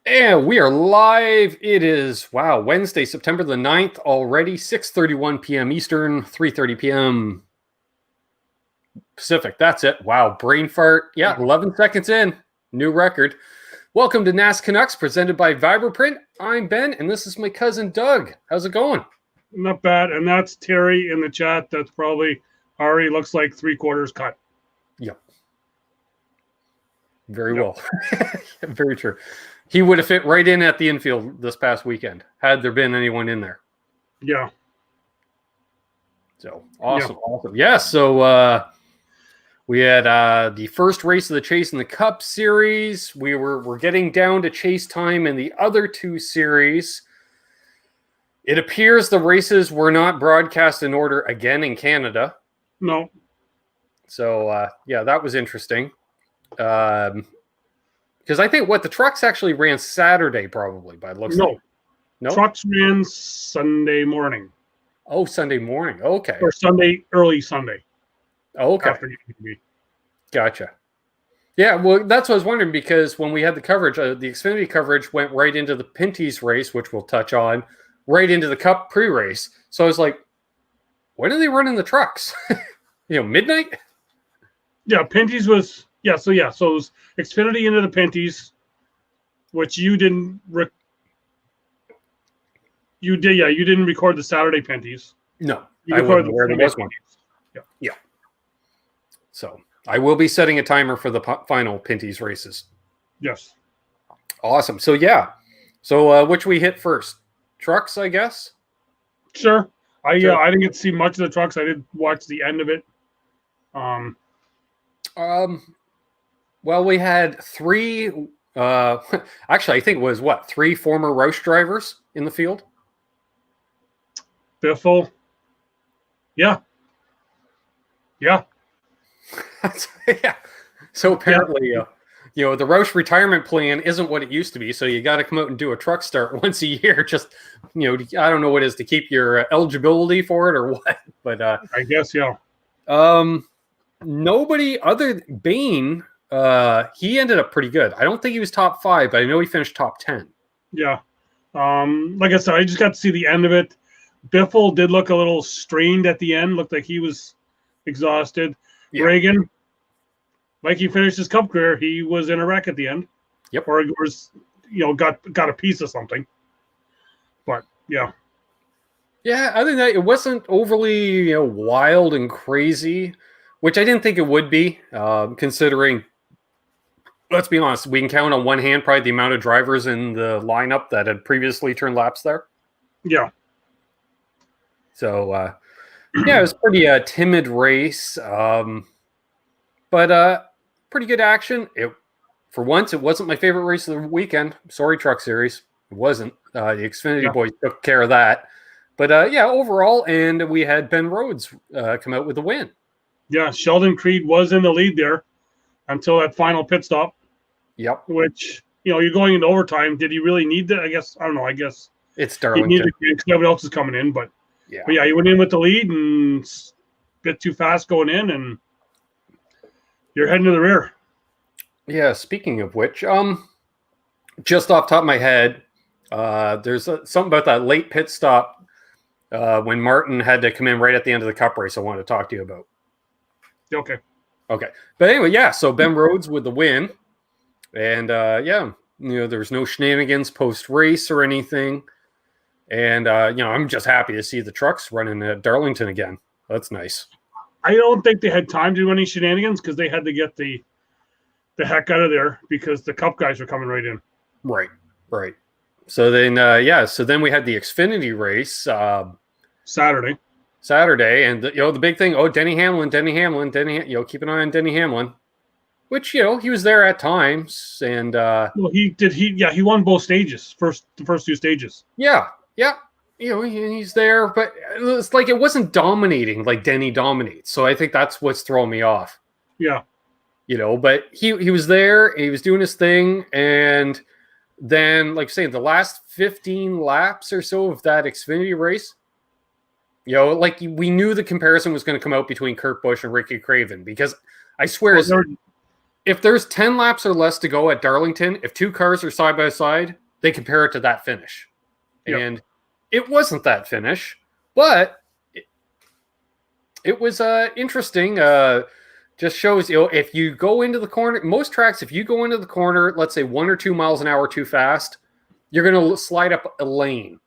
And we are live. It is, Wednesday, September the 9th already, 6:31 p.m. Eastern, 3:30 p.m. Pacific. That's it. Wow, brain fart. Yeah, 11 seconds in. New record. Welcome to NasCanucks, presented by Vibraprint. I'm Ben, and this is my cousin Doug. How's it going? Not bad. And that's Terry in the chat. That's probably already looks like 3/4 cut. Yep. Very well. Very true. He would have fit right in at the infield this past weekend, had there been anyone in there. Yeah. So, awesome. Yeah, so we had the first race of the Chase in the Cup series. We're getting down to chase time in the other two series. It appears the races were not broadcast in order again in Canada. No. So, that was interesting. Because I think the trucks actually ran Saturday probably by the looks like. No, trucks ran Sunday morning. Oh, Sunday morning. Okay. Or early Sunday. Okay. Gotcha. Yeah, well, that's what I was wondering, because when we had the coverage, the Xfinity coverage went right into the Pinty's race, which we'll touch on, right into the Cup pre-race. So I was like, when are they running the trucks? Midnight? Yeah, Pinty's was... So it was Xfinity into the Pinty's, which you didn't. You didn't record the Saturday Pinty's. No, I wasn't aware there was one. Yeah. So I will be setting a timer for the final Pinty's races. Yes. Awesome. So So which we hit first? Trucks, I guess. Sure. I didn't get to see much of the trucks. I did watch the end of it. Well, we had three, actually, I think it was, three former Roush drivers in the field? Biffle. Yeah. Yeah. So apparently, the Roush retirement plan isn't what it used to be, so you got to come out and do a truck start once a year, just, I don't know what it is, to keep your eligibility for it or what, but... I guess, yeah. Nobody other than Bain... he ended up pretty good. I don't think he was top 5, but I know he finished top 10. Yeah. Like I said, I just got to see the end of it. Biffle did look a little strained at the end. Looked like he was exhausted. Yeah. Reagan, like he finished his Cup career, he was in a wreck at the end. Yep. Or he was, got a piece of something. But yeah. Yeah, other than that, it wasn't overly, wild and crazy, which I didn't think it would be, considering. Let's be honest, we can count on one hand probably the amount of drivers in the lineup that had previously turned laps there. Yeah. So, it was pretty timid race, but pretty good action. For once, it wasn't my favorite race of the weekend. Sorry, Truck Series. It wasn't. The Xfinity boys took care of that. But, overall, and we had Ben Rhodes come out with the win. Yeah, Sheldon Creed was in the lead there until that final pit stop. Yep. Which, you're going into overtime. Did he really need that? I don't know. I guess it's Darlington. He needed it because nobody else is coming in. But he went in with the lead and a bit too fast going in, and you're heading to the rear. Yeah, speaking of which, just off the top of my head, there's something about that late pit stop when Martin had to come in right at the end of the Cup race I wanted to talk to you about. Okay. But anyway, so Ben Rhodes with the win. And, there was no shenanigans post-race or anything. And, I'm just happy to see the trucks running at Darlington again. That's nice. I don't think they had time to do any shenanigans because they had to get the heck out of there because the Cup guys were coming right in. Right. So then, then we had the Xfinity race. Saturday, and the big thing, Denny Hamlin, keep an eye on Denny Hamlin, which he was there at times, and he won both stages, the first two stages. Yeah, he's there, but it's like it wasn't dominating like Denny dominates, so I think that's what's throwing me off. Yeah, but he was there, he was doing his thing, and then like saying the last 15 laps or so of that Xfinity race. We knew the comparison was going to come out between Kurt Busch and Ricky Craven because I swear if there's 10 laps or less to go at Darlington, if two cars are side by side, they compare it to that finish. Yep. And it wasn't that finish, but it was interesting. Just shows, if you go into the corner, most tracks, if you go into the corner, let's say 1 or 2 miles an hour too fast, you're going to slide up a lane.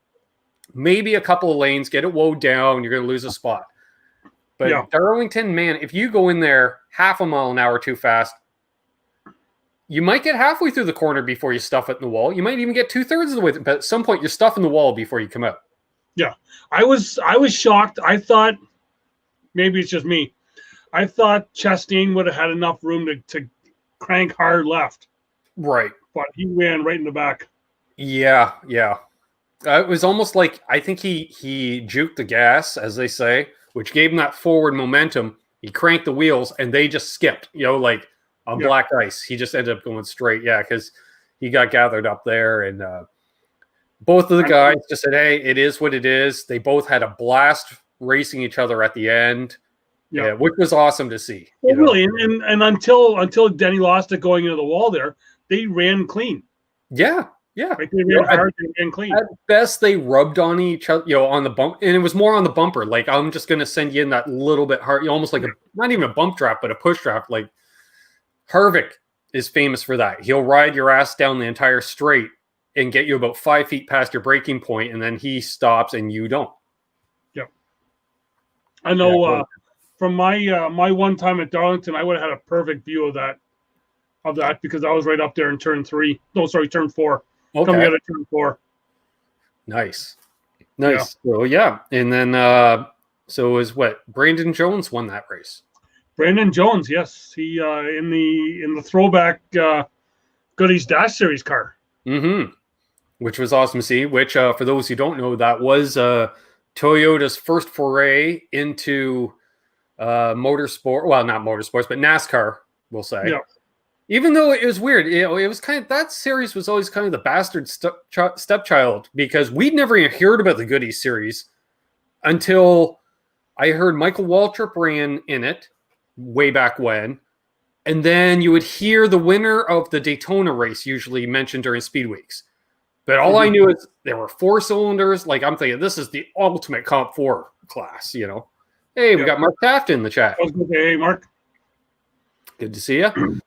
Maybe a couple of lanes, get it woed down, you're going to lose a spot. But Darlington, man, if you go in there half a mile an hour too fast, you might get halfway through the corner before you stuff it in the wall. You might even get 2/3 of the way, but at some point you're stuffing the wall before you come out. Yeah, I was shocked. I thought, maybe it's just me, I thought Chastain would have had enough room to crank hard left. Right. But he ran right in the back. Yeah. It was almost like, I think he juked the gas, as they say, which gave him that forward momentum. He cranked the wheels, and they just skipped, like on black ice. He just ended up going straight, because he got gathered up there. And both of the guys just said, hey, it is what it is. They both had a blast racing each other at the end. Yeah, which was awesome to see. Well, really, and until Denny lost it going into the wall there, they ran clean. Yeah. Like they ran hard, they ran clean. At best, they rubbed on each other, on the bump, and it was more on the bumper. Like, I'm just going to send you in that little bit hard, almost like not even a bump draft, but a push draft. Like, Harvick is famous for that. He'll ride your ass down the entire straight and get you about 5 feet past your braking point, and then he stops and you don't. Yeah, I know. From my one time at Darlington, I would have had a perfect view of that because I was right up there in turn 4. Okay. Coming out of turn 4. Nice. Yeah. So and then so it was Brandon Jones won that race. Brandon Jones, yes, he in the throwback Goodies Dash Series car. Mm-hmm. Which was awesome to see. Which for those who don't know, that was Toyota's first foray into motorsport. Well, not motorsports, but NASCAR, we'll say. Yeah. Even though it was weird, it was kind of, that series was always kind of the bastard stepchild, because we'd never even heard about the Goodies series until I heard Michael Waltrip ran in it way back when. And then you would hear the winner of the Daytona race usually mentioned during Speed Weeks. But all I knew is there were 4 cylinders. Like, I'm thinking, this is the ultimate Comp 4 class, Hey, we got Mark Taft in the chat. Hey, Mark. Good to see you.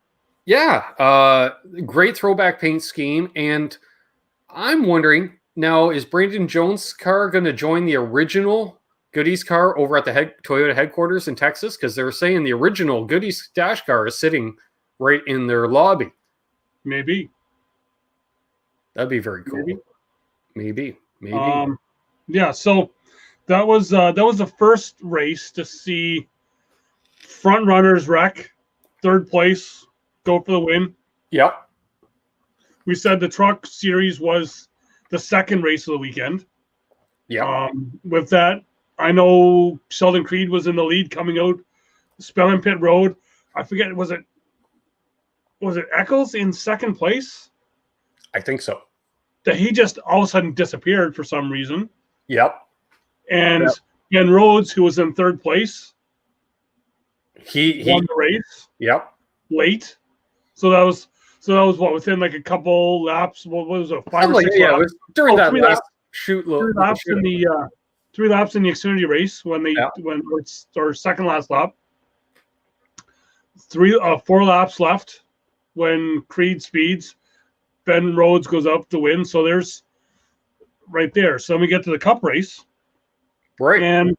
Yeah, great throwback paint scheme. And I'm wondering, now, is Brandon Jones' car going to join the original Goodies car over at the Toyota headquarters in Texas? Because they're saying the original Goodies dash car is sitting right in their lobby. Maybe. That'd be very cool. Maybe. Yeah, so that was the first race to see front runners wreck, third place, go for the win. Yep. We said the truck series was the second race of the weekend. Yeah. With that, I know Sheldon Creed was in the lead coming out Spelling Pit Road. I forget, was it Eccles in second place? I think so. That he just all of a sudden disappeared for some reason. Yep. And Ben Rhodes, who was in third place, he won the race. Yep. Late. So that was what, within like a couple laps. What was it? 5 or 6 laps? Yeah, it was during that last shoot. 3 laps in the 3 laps in the Xfinity race when it's our second last lap. 4 laps left when Creed speeds. Ben Rhodes goes up to win. So there's right there. So then we get to the Cup race. Right. And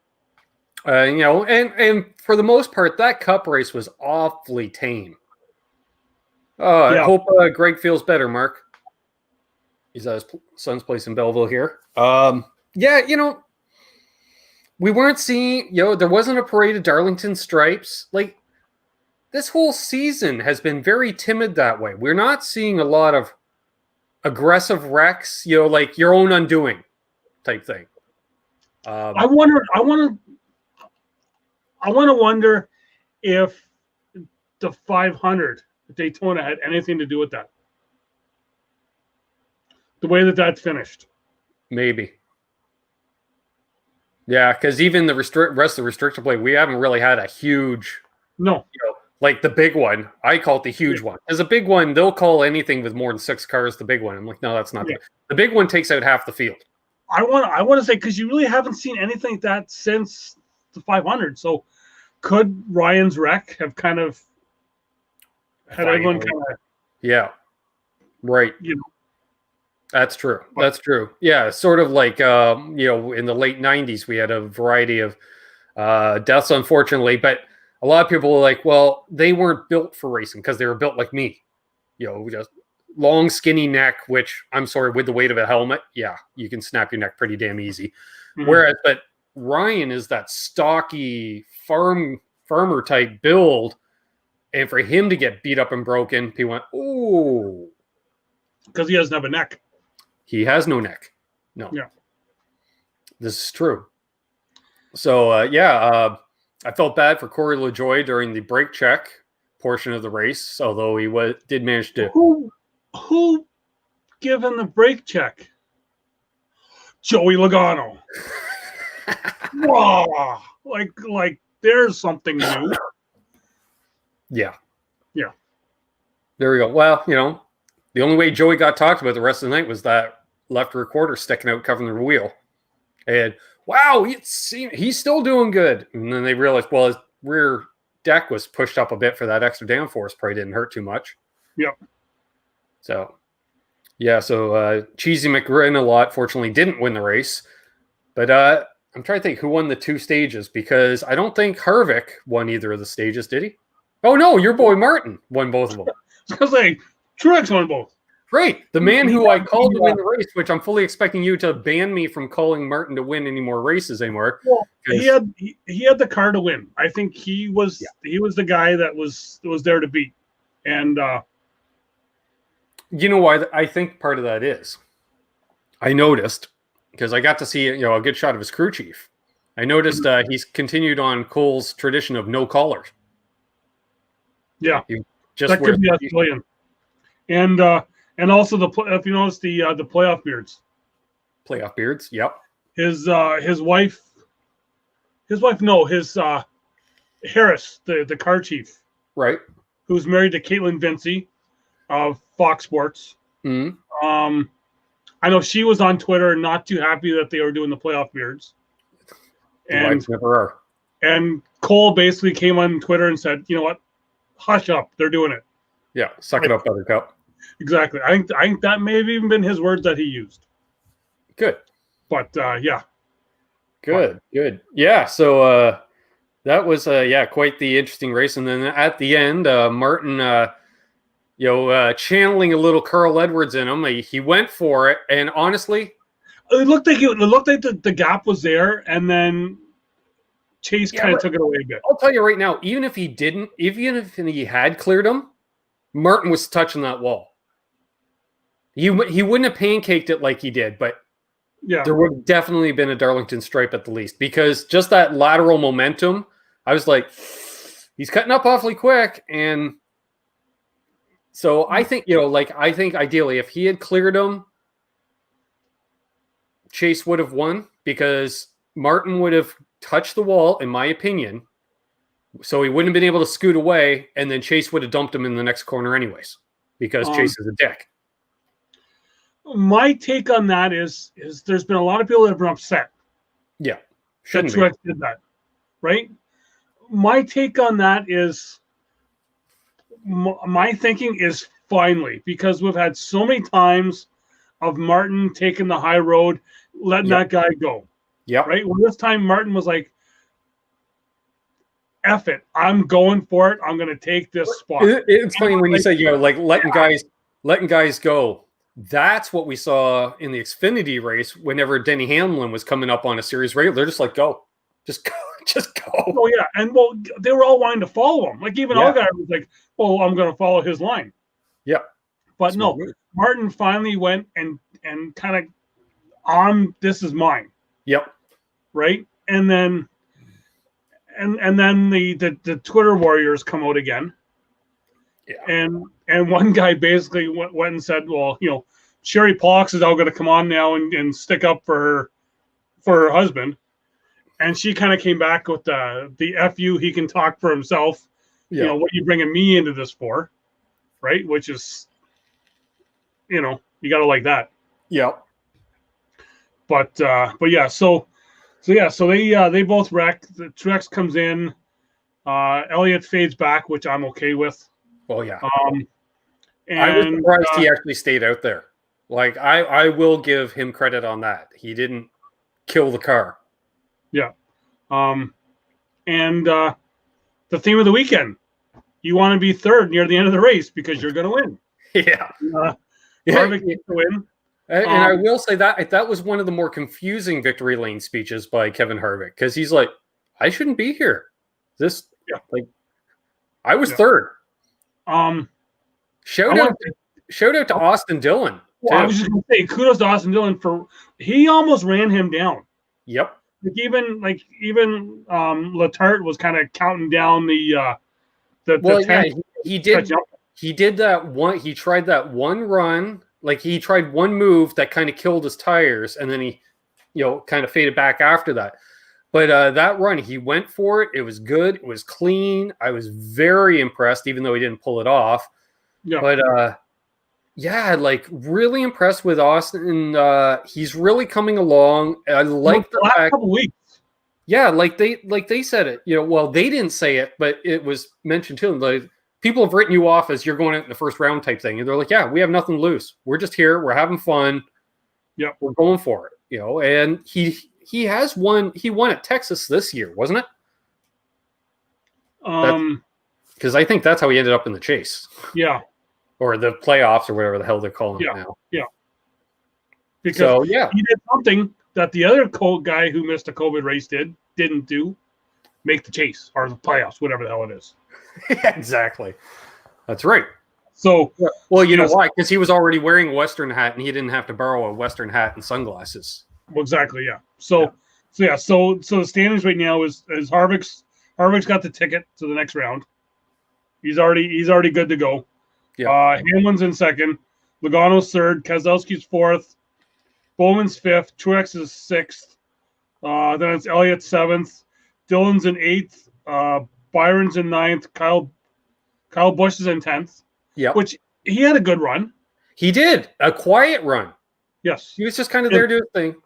and for the most part, that Cup race was awfully tame. I hope Greg feels better, Mark. He's at his son's place in Belleville here. We weren't seeing, there wasn't a parade of Darlington stripes. Like, this whole season has been very timid that way. We're not seeing a lot of aggressive wrecks, like your own undoing type thing. I want to wonder if the 500 Daytona had anything to do with that. The way that finished. Maybe. Yeah, because even the rest of the restrictor plate, we haven't really had a huge Like the big one, I call it the huge one. As a big one, they'll call anything with more than 6 cars the big one. I'm like, no, that's not the big one takes out half the field. I want to say, because you really haven't seen anything like that since the 500. So could Ryan's wreck have kind of had everyone kind of right. That's true. That's true. Yeah, sort of like in the late 90s we had a variety of deaths, unfortunately, but a lot of people were like, well, they weren't built for racing because they were built like me. Just long, skinny neck, which I'm sorry, with the weight of a helmet, you can snap your neck pretty damn easy. Mm-hmm. Whereas, but Ryan is that stocky, farmer type build, and for him to get beat up and broken, he went, ooh. Because he doesn't have a neck. He has no neck. No. Yeah. This is true. So, I felt bad for Corey LaJoie during the brake check portion of the race, although he did manage to. Who given the brake check? Joey Logano. Wow, like there's something new. Yeah. There we go. Well, the only way Joey got talked about the rest of the night was that left rear quarter sticking out covering the wheel, and wow, he's still doing good. And then they realized, well, his rear deck was pushed up a bit for that extra downforce. Probably didn't hurt too much. Yep. So, Cheesy McGrin a lot, fortunately, didn't win the race. But I'm trying to think who won the 2 stages, because I don't think Harvick won either of the stages, did he? Oh, no, your boy Martin won both of them. I was going to say, Truex won both. Great. The man who I called to win the race, which I'm fully expecting you to ban me from calling Martin to win any more races anymore. Well, he had the car to win. I think he was the guy that was there to beat. And you know why I think part of that is? I noticed, because I got to see a good shot of his crew chief. I noticed he's continued on Cole's tradition of no collars. Yeah, that could be Australian. And also if you notice the playoff beards. Playoff beards, yep. His wife. Harris, the car chief, right? Who's married to Caitlin Vincey of Fox Sports. Mm-hmm. I know she was on Twitter not too happy that they were doing the playoff beards. And never are. And Cole basically came on Twitter and said, "You know what? Hush up. They're doing it." Yeah, suck it up, Buttercup. Exactly. I think that may have even been his words that he used. Good. But yeah. Good. Yeah. So that was quite the interesting race. And then at the end, Martin, channeling a little Carl Edwards in him, he went for it. And honestly, it looked like the gap was there, and then Chase kind of took it away a bit. I'll tell you right now, even if he had cleared him, Martin was touching that wall. He wouldn't have pancaked it like he did, but there would have definitely been a Darlington stripe at the least, because just that lateral momentum, I was like, he's cutting up awfully quick. And so I think, I think ideally if he had cleared him, Chase would have won, because Martin would have touched the wall, in my opinion. So he wouldn't have been able to scoot away, and then Chase would have dumped him in the next corner anyways, because Chase is a dick. My take on that is there's been a lot of people that have been upset. Yeah. That Truex did that, right? My take on that is, my thinking is finally, because we've had so many times of Martin taking the high road, letting that guy go. Yeah. Right? Well, this time Martin was like, F it. I'm going for it. I'm going to take this spot. It's funny when you say, letting guys go. That's what we saw in the Xfinity race whenever Denny Hamlin was coming up on a series regular. They're just like, go. Just go. Just go. Oh, yeah. And, they were all wanting to follow him. Like, even our guy was like, well, I'm going to follow his line. Yeah. But that's no, Martin finally went and kind of, this is mine. Yep. Right? And then the Twitter warriors come out again. Yeah. And one guy basically went and said, well, Sherry Pox is all going to come on now and stick up for her husband. And she kind of came back with the FU, he can talk for himself. Yeah. You know, what are you bringing me into this for, right? Which is, you know, you got to like that. Yeah. But yeah, so they both wreck. The Truex comes in. Elliott fades back, which I'm okay with. Well, yeah. And I was surprised he actually stayed out there. Like, I will give him credit on that. He didn't kill the car. Yeah. And the theme of the weekend, you want to be third near the end of the race because you're going to win. Yeah. Harvick gets the win. And I will say that was one of the more confusing victory lane speeches by Kevin Harvick, because he's like, I shouldn't be here. I was third. Shout out to Austin Dillon. Well, I was just going to say, kudos to Austin Dillon he almost ran him down. Yep. Even Letarte was kind of counting down the he did. He did that one. He tried that one run. Like, he tried one move that kind of killed his tires, and then he, kind of faded back after that. But that run, he went for it. It was good. It was clean. I was very impressed, even though he didn't pull it off. Yeah. But really impressed with Austin. He's really coming along. I like the last fact, couple weeks. Yeah, like they said it. Well, they didn't say it, but it was mentioned to them. Like, people have written you off as you're going out in the first round type thing, and they're like, "Yeah, we have nothing to lose. We're just here. We're having fun. Yeah, we're going for it." And he has won. He won at Texas this year, wasn't it? Because I think that's how he ended up in the chase. Yeah. Or the playoffs, or whatever the hell they're calling it now. Yeah. Because he did something that the other guy who missed a COVID race didn't do, make the chase or the playoffs, whatever the hell it is. Exactly. That's right. So, well, you know why? Because he was already wearing a Western hat, and he didn't have to borrow a Western hat and sunglasses. Well, exactly. Yeah. So the standings right now is Harvick's got the ticket to the next round. He's already good to go. Yeah. Hamlin's in second, Logano's third, Keselowski's fourth, Bowman's fifth, Truex is sixth. Then it's Elliott seventh, Dillon's in eighth, Byron's in ninth, Kyle Busch is in 10th. Yeah. Which he had a good run. He did. A quiet run. Yes. He was just kind of there doing his thing.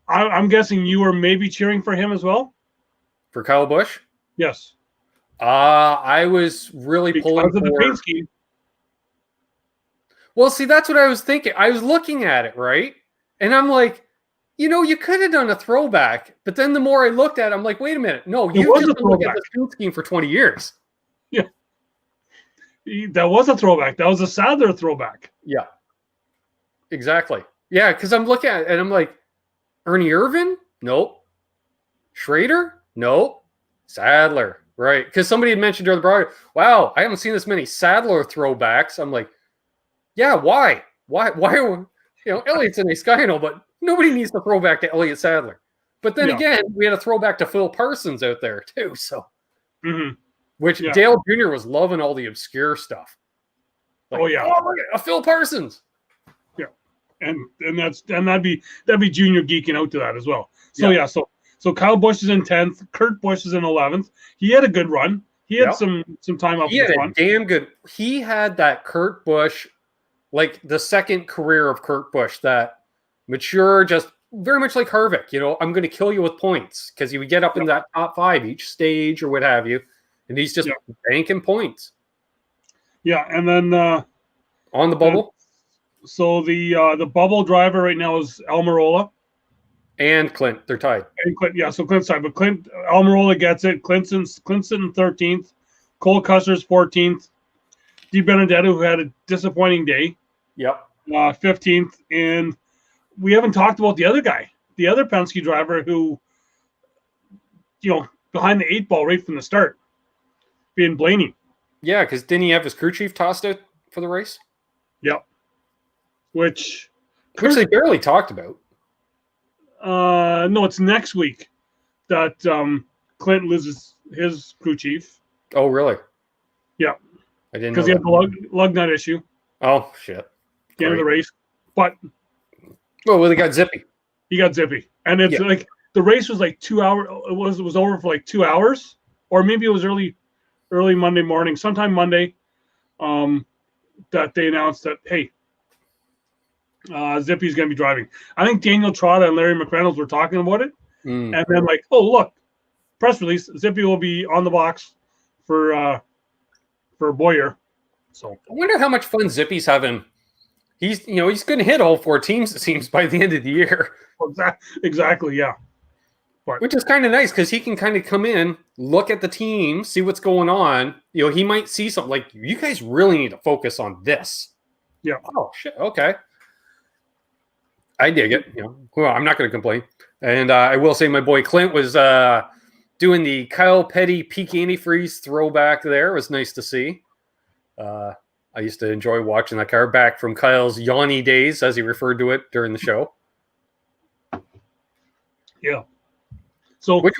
I'm guessing you were maybe cheering for him as well? For Kyle Busch? Yes. I was really pulling for the paint scheme. Well, see, that's what I was thinking. I was looking at it, right? And I'm like, you could have done a throwback. But then the more I looked at it, I'm like, wait a minute. No, you've just been looking at the paint scheme for 20 years. Yeah. That was a throwback. That was a Sadler throwback. Yeah. Exactly. Yeah, because I'm looking at it and I'm like, Ernie Irvan? Nope. Schrader? Nope. Sadler. Right. Because somebody had mentioned during the broadcast, wow, I haven't seen this many Sadler throwbacks. I'm like, yeah, why? Why are Elliott's in a Skyno, but nobody needs to throw back to Elliott Sadler. But then again, we had a throwback to Phil Parsons out there too. So, which Dale Jr. was loving all the obscure stuff. Like, look at Phil Parsons. Yeah, and that'd be Junior geeking out to that as well. So so Kyle Busch is in 10th, Kurt Busch is in 11th. He had a good run. He had some time up. He had a damn good. He had that Kurt Busch, like the second career of Kurt Busch, that mature, just very much like Harvick. I'm going to kill you with points, because he would get up in that top 5 each stage or what have you, and he's just banking points. Yeah, and then on the bubble. So the bubble driver right now is Almirola. And Clint, they're tied. And Clint, so Clint's tied, but Almirola gets it. Clinton 13th, Cole Custer's 14th, Di Benedetto, who had a disappointing day. Yep. 15th, and we haven't talked about the other guy, the other Penske driver who, behind the 8 ball right from the start, being Blaney. Yeah, because didn't he have his crew chief tossed out for the race? Yep. Which they barely talked about. No, it's next week that Clint loses his crew chief. Oh, really? Yeah. I didn't know. Because he had the lug nut issue. Oh, shit. The end of the race. But well, they got zippy. He got zippy. And it's like the race was like 2 hours. It was over for like 2 hours. Or maybe it was early. early Monday morning, sometime Monday, that they announced that, hey, Zippy's going to be driving. I think Daniel Trotta and Larry McReynolds were talking about it. And then like, oh, look, press release, Zippy will be on the box for Boyer. So I wonder how much fun Zippy's having. He's going to hit all 4 teams, it seems, by the end of the year. Exactly, yeah. But, which is kind of nice because he can kind of come in, look at the team, see what's going on. He might see something like, you guys really need to focus on this. Yeah. Oh, shit. Okay. I dig it. Well, I'm not going to complain. And I will say my boy Clint was doing the Kyle Petty peak antifreeze throwback there. It was nice to see. I used to enjoy watching that car back from Kyle's Yanni days, as he referred to it during the show. Yeah. So I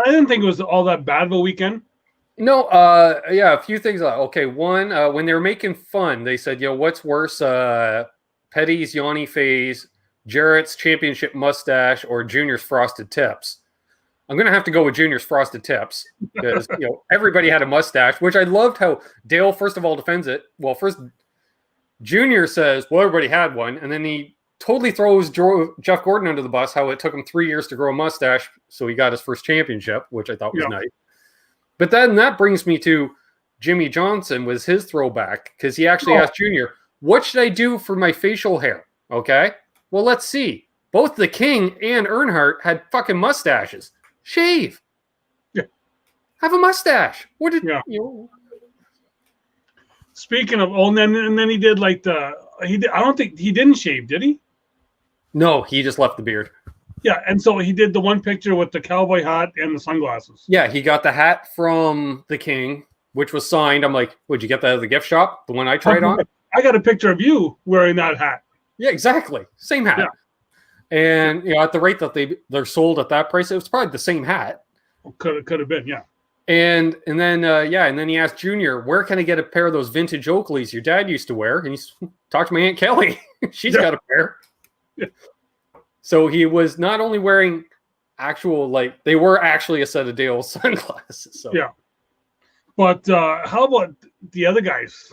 didn't think it was all that bad of a weekend. No, a few things. Okay, one, when they were making fun, they said, what's worse, Petty's Yanni phase, Jarrett's championship mustache, or Junior's frosted tips? I'm going to have to go with Junior's frosted tips because, everybody had a mustache, which I loved how Dale, first of all, defends it. Well, first, Junior says, well, everybody had one. And then he totally throws Jeff Gordon under the bus, how it took him 3 years to grow a mustache. So he got his first championship, which I thought was nice. But then that brings me to Jimmy Johnson was his throwback because he actually asked Junior, what should I do for my facial hair? Okay. Well, let's see. Both the King and Earnhardt had fucking mustaches. Shave. Yeah. Have a mustache. What did Speaking of, and then he did like I don't think he didn't shave, did he? No, he just left the beard. Yeah, and so he did the one picture with the cowboy hat and the sunglasses. Yeah, he got the hat from the King, which was signed. I'm like, would you get that at the gift shop? The one I tried on? I got a picture of you wearing that hat. Yeah, exactly. Same hat. Yeah. And at the rate that they're sold at that price, it was probably the same hat. Could have been, yeah. And then he asked Junior, where can I get a pair of those vintage Oakleys your dad used to wear? And he's talked to my Aunt Kelly. She's got a pair. Yeah. So he was not only wearing they were actually a set of Dale's sunglasses. So. Yeah. But how about the other guys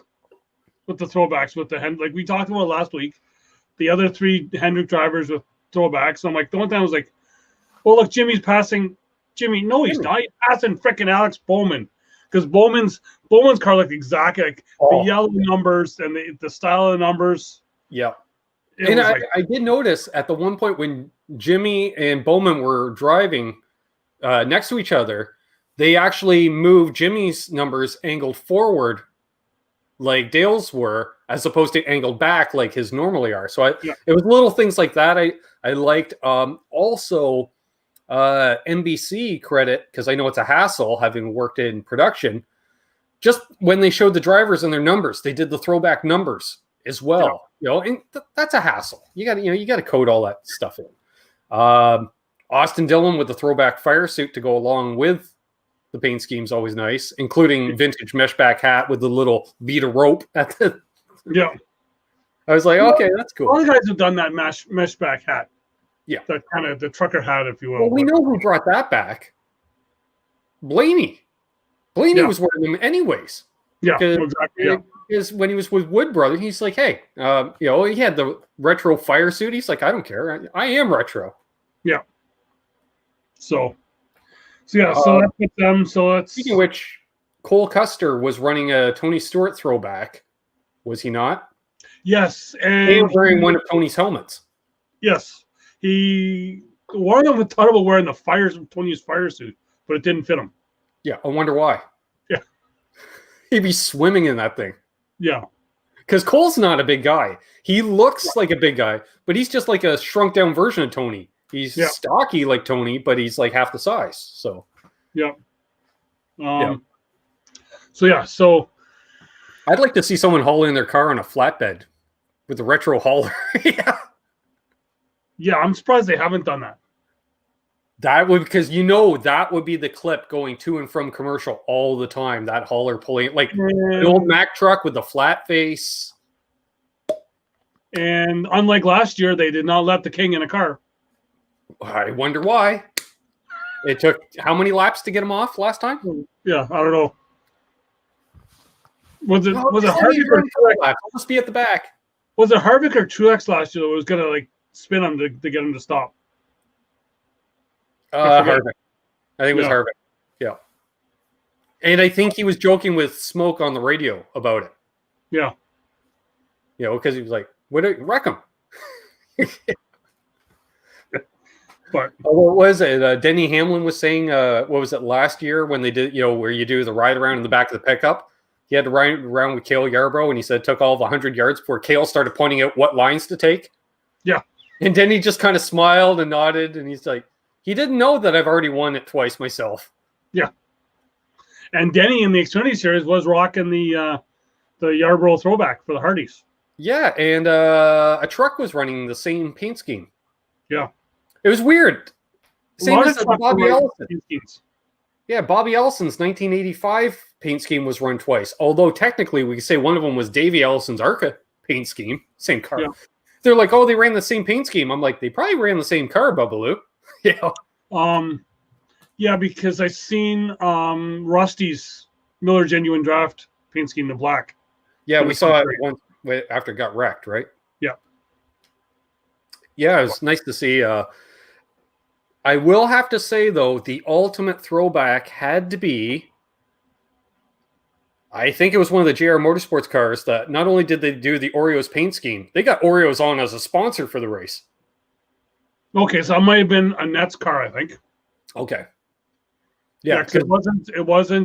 with the throwbacks with the like we talked about last week, the other 3 Hendrick drivers with throwbacks. I'm like, the one time I was like, well, look, Jimmy's passing. Jimmy, no, he's not. He's passing freaking Alex Bowman because Bowman's car looked exactly like the yellow numbers and the style of the numbers. Yeah. And I did notice at the one point when Jimmy and Bowman were driving next to each other, they actually moved Jimmy's numbers angled forward like Dale's were, as opposed to angled back like his normally are. So it was little things like that I liked. Also, NBC credit, because I know it's a hassle having worked in production. Just when they showed the drivers and their numbers, they did the throwback numbers as well. And that's a hassle. You got to code all that stuff in. Austin Dillon with the throwback fire suit to go along with the paint scheme is always nice, including vintage mesh back hat with the little bead of rope at the. Yeah. I was like, okay, that's cool. All the guys have done that mesh back hat. Yeah. That kind of the trucker hat, if you will. Well, we know who brought that back. Blaney. Blaney was wearing them anyways. Yeah, exactly. Yeah. Because when he was with Wood Brothers, he's like, hey, he had the retro fire suit. He's like, I don't care. I am retro. Yeah. So that's with them. So let's. Speaking of which, Cole Custer was running a Tony Stewart throwback. Was he not? Yes. And wearing one of Tony's helmets. Yes. One of them thought about wearing Tony's fire suit, but it didn't fit him. Yeah. I wonder why. Yeah. He'd be swimming in that thing. Yeah. Because Cole's not a big guy. He looks like a big guy, but he's just like a shrunk down version of Tony. He's stocky like Tony, but he's like half the size. So, yeah. So I'd like to see someone haul in their car on a flatbed with a retro hauler. Yeah. Yeah, I'm surprised they haven't done that. That would, because that would be the clip going to and from commercial all the time. That hauler pulling like an old Mack truck with the flat face. And unlike last year, they did not let the King in a car. I wonder why. It took how many laps to get him off last time? Yeah, I don't know. Was it Harvick or Truex? I'll just be at the back. Was it Harvick or Truex last year that was gonna like spin him to get him to stop? Harvick. I think it was Harvick. Yeah. And I think he was joking with Smoke on the radio about it. Yeah. You know, because he was like, wreck him. But what was it? Denny Hamlin was saying, what was it last year when they did, where you do the ride around in the back of the pickup? He had to ride around with Cale Yarbrough, and he said it took all of 100 yards before Cale started pointing out what lines to take. Yeah. And Denny just kind of smiled and nodded, and he's like, he didn't know that I've already won it twice myself. Yeah. And Denny in the Xfinity Series was rocking the Yarbrough throwback for the Hardys. Yeah, and a truck was running the same paint scheme. Yeah. It was weird. Same as Bobby Ellison. Yeah, Bobby Ellison's 1985 paint scheme was run twice. Although technically we could say one of them was Davey Ellison's ARCA paint scheme. Same car. Yeah. They're like, oh, they ran the same paint scheme. I'm like, they probably ran the same car, Bubbaloo. Yeah. Yeah, because I seen Rusty's Miller Genuine Draft paint scheme to black. Yeah, we saw it once after it got wrecked, right? Yeah. Yeah, it was nice to see. I will have to say, though, the ultimate throwback had to be, I think it was one of the JR Motorsports cars that not only did they do the Oreos paint scheme, they got Oreos on as a sponsor for the race. Okay, so it might have been a Nets car, I think. Okay. Yeah, because it wasn't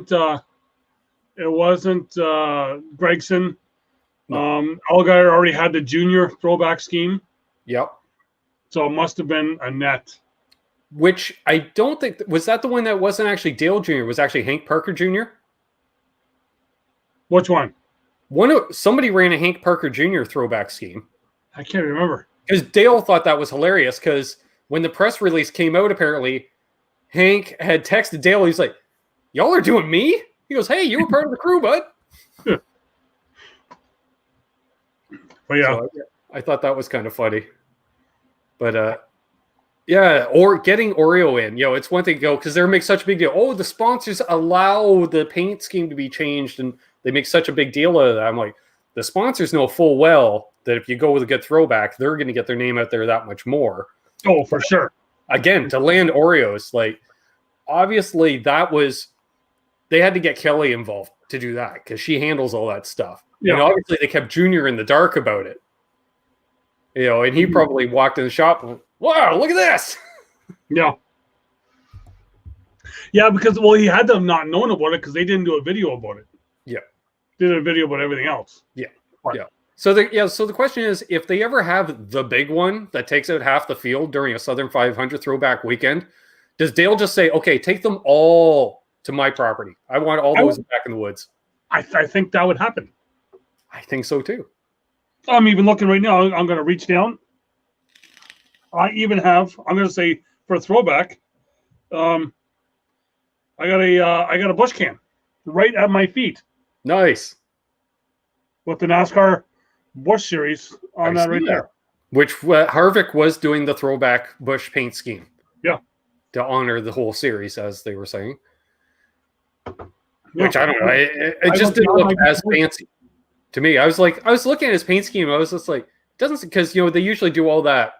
Gregson. No. Allgaier already had the junior throwback scheme. Yep. So it must have been a net. Which I don't think was that the one that wasn't actually Dale Jr. was actually Hank Parker Jr. Which one? Somebody ran a Hank Parker Jr. throwback scheme. I can't remember. Because Dale thought that was hilarious because when the press release came out, apparently Hank had texted Dale. He's like, "Y'all are doing me?" He goes, "Hey, you were part of the crew, bud." But yeah, so I thought that was kind of funny. But yeah, or getting Oreo in, it's one thing to go because they make such a big deal. Oh, the sponsors allow the paint scheme to be changed, and they make such a big deal out of that. I'm like, the sponsors know full well that if you go with a good throwback, they're going to get their name out there that much more. Oh, for sure. Again, to land Oreos, like obviously they had to get Kelly involved to do that because she handles all that stuff. Yeah. And obviously they kept Junior in the dark about it. And he probably walked in the shop and, wow, look at this. Yeah. Yeah, because, he had them not known about it because they didn't do a video about it. Yeah. They did a video about everything else. Yeah. Yeah. So the question is, if they ever have the big one that takes out half the field during a Southern 500 throwback weekend, does Dale just say, okay, take them all to my property? I want all those back in the woods. I think that would happen. I think so too. I'm even looking right now. I'm going to reach down. I even have, I'm going to say for a throwback, I got a bush can right at my feet. Nice. With the NASCAR Bush Series on that right there. Which Harvick was doing the throwback Bush paint scheme. Yeah. To honor the whole series, as they were saying. Yeah. Which I don't know. It just didn't look as fancy to me. I was looking at his paint scheme. I was just like, doesn't, because they usually do all that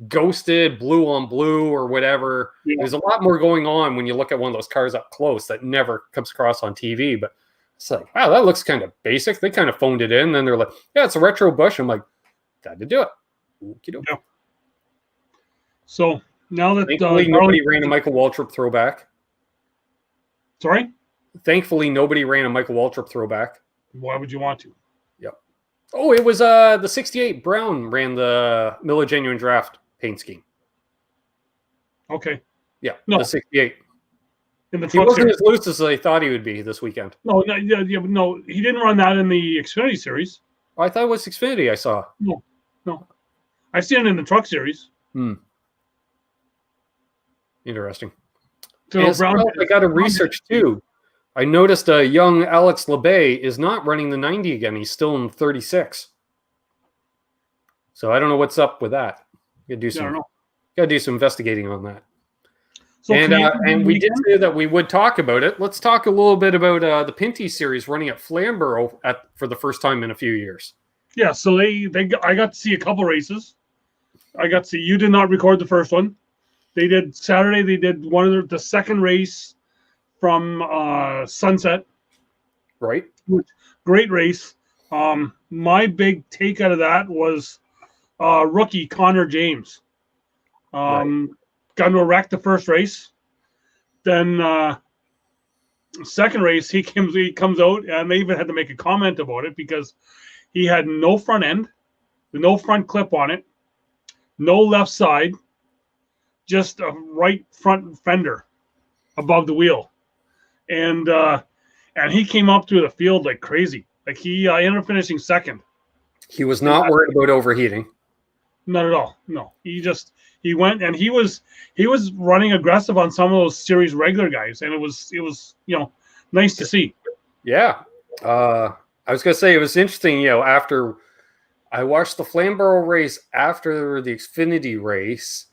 ghosted blue on blue or whatever. Yeah. There's a lot more going on when you look at one of those cars up close that never comes across on TV. But it's like, wow, that looks kind of basic. They kind of phoned it in. Then they're like, yeah, it's a retro Bush. I'm like, got to do it. Yeah. So now that thankfully nobody ran a Michael Waltrip throwback. Sorry? Thankfully nobody ran a Michael Waltrip throwback. Why would you want to? Yep. Oh, it was the 68 Brown ran the Miller Genuine Draft paint scheme. Okay. Yeah. No. The 68. In the he wasn't as loose as I thought he would be this weekend. No, he didn't run that in the Xfinity Series. Oh, I thought it was Xfinity I saw. No. I seen it in the Truck Series. Interesting. So Brown, I got to research too. I noticed a young Alex LeBay is not running the 90 again. He's still in 36. So I don't know what's up with that. Got to do some investigating on that. So and we did say that we would talk about it. Let's talk a little bit about the Pinty series running at Flamborough for the first time in a few years. Yeah, so I got to see a couple races. I got to see. You did not record the first one. They did Saturday. They did one of the second race from Sunset. Right. Great race. My big take out of that was rookie Connor James. Right. Got into a wreck the first race. Then second race, he comes out, and they even had to make a comment about it because he had no front end, no front clip on it, no left side, just a right front fender above the wheel, and he came up through the field like crazy. Like he ended up finishing second. He was not worried about overheating. Not at all. No, he went, and he was running aggressive on some of those series regular guys, and it was nice to see. Yeah, I was gonna say it was interesting. After I watched the Flamborough race after the Xfinity race,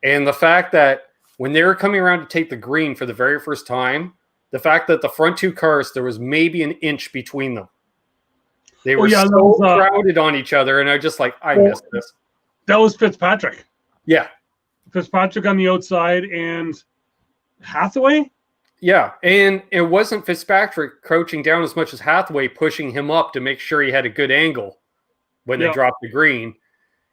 and the fact that when they were coming around to take the green for the very first time, the fact that the front two cars, there was maybe an inch between them. They were crowded on each other, and I just missed this. That was Fitzpatrick. Yeah. Fitzpatrick on the outside and Hathaway? Yeah, and it wasn't Fitzpatrick crouching down as much as Hathaway pushing him up to make sure he had a good angle when they dropped the green.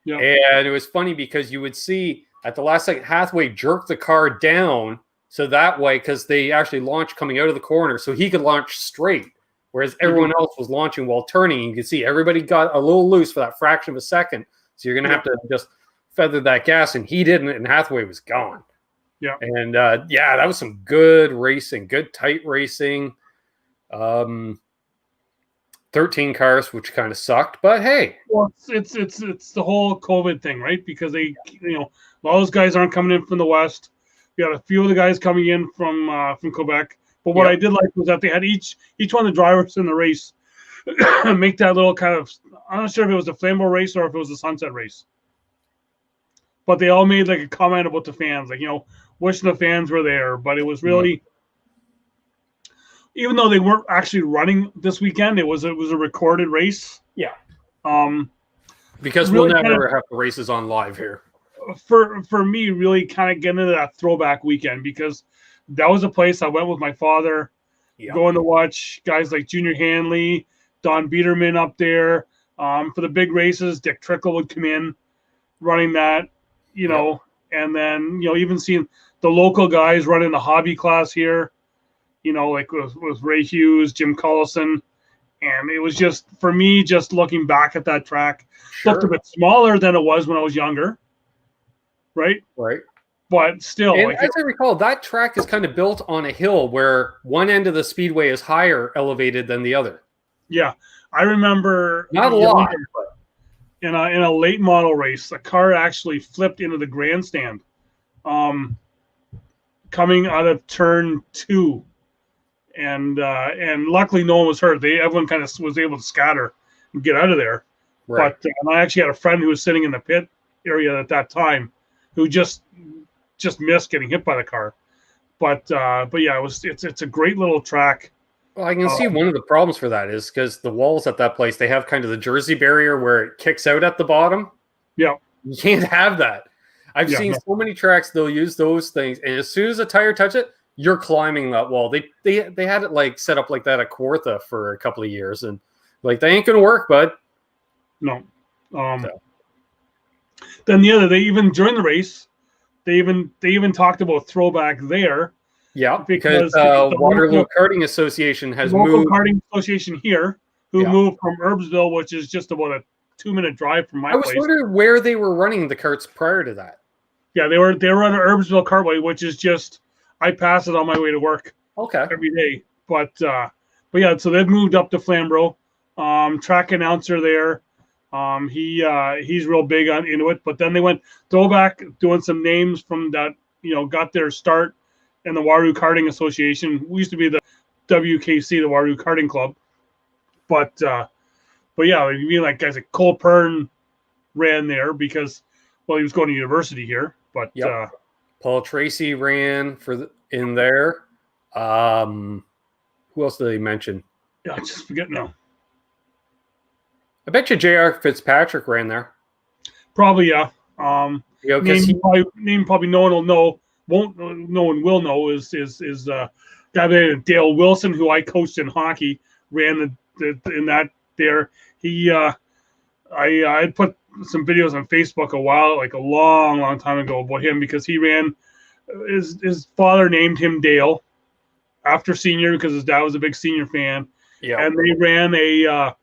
Yeah. And it was funny because you would see at the last second Hathaway jerk the car down so that way, because they actually launched coming out of the corner, so he could launch straight, whereas everyone else was launching while turning. You could see everybody got a little loose for that fraction of a second. So you're going to have to just feather that gas, and he didn't, and Hathaway was gone. Yeah. And, that was some good racing, good tight racing. 13 cars, which kind of sucked, but hey. Well, it's the whole COVID thing, right? Because they, a lot of those guys aren't coming in from the West. We got a few of the guys coming in from Quebec. But what I did like was that they had each one of the drivers in the race make that little kind of, I'm not sure if it was the Flamborough race or if it was the Sunset race. But they all made like a comment about the fans, wishing the fans were there. But it was really, even though they weren't actually running this weekend, it was a recorded race. Yeah. Because really we'll never have the races on live here. For me, really kind of getting into that throwback weekend, because that was a place I went with my father, going to watch guys like Junior Hanley, Don Biederman up there. For the big races, Dick Trickle would come in running that, and then, even seeing the local guys running the hobby class here, like with Ray Hughes, Jim Collison. And it was just, for me, just looking back at that track, looked a bit smaller than it was when I was younger. Right. But still, and as I recall, that track is kind of built on a hill where one end of the speedway is higher elevated than the other. Yeah, I remember not a lot. In a late model race, the car actually flipped into the grandstand, coming out of turn 2, and luckily no one was hurt. Everyone kind of was able to scatter and get out of there. Right. But and I actually had a friend who was sitting in the pit area at that time, who just missed getting hit by the car. But yeah, it's a great little track. Well, I can see one of the problems for that is because the walls at that place, they have kind of the Jersey barrier where it kicks out at the bottom. Yeah. You can't have that. I've seen so many tracks, they'll use those things, and as soon as a tire touch it, you're climbing that wall. They had it set up like that at Kawartha for a couple of years, and they ain't gonna work, bud. No. Then they even during the race, they even talked about throwback there. Yeah, because the Waterloo Karting Association has moved. Karting Association here, who moved from Herbsville, which is just about a 2-minute drive from my place. I was wondering where they were running the karts prior to that. Yeah, they were on Herbsville Cartway, which is just, I pass it on my way to work. Okay. Every day, but yeah, so they've moved up to Flamborough. Track announcer there. He's real big into it. But then they went throwback, doing some names from that, got their start in the Waterloo Karting Association. We used to be the WKC, the Waterloo Karting Club. But yeah, you mean like guys like Cole Pern ran there because, well, he was going to university here. But Paul Tracy ran in there. Who else did they mention? Yeah, I just forget now. I bet you J.R. Fitzpatrick ran there. Probably, yeah. Name probably no one will know. No one will know is guy named Dale Wilson, who I coached in hockey, ran in that there. He I had put some videos on Facebook a long time ago about him because he ran. His father named him Dale after senior because his dad was a big senior fan. Yeah, and they ran a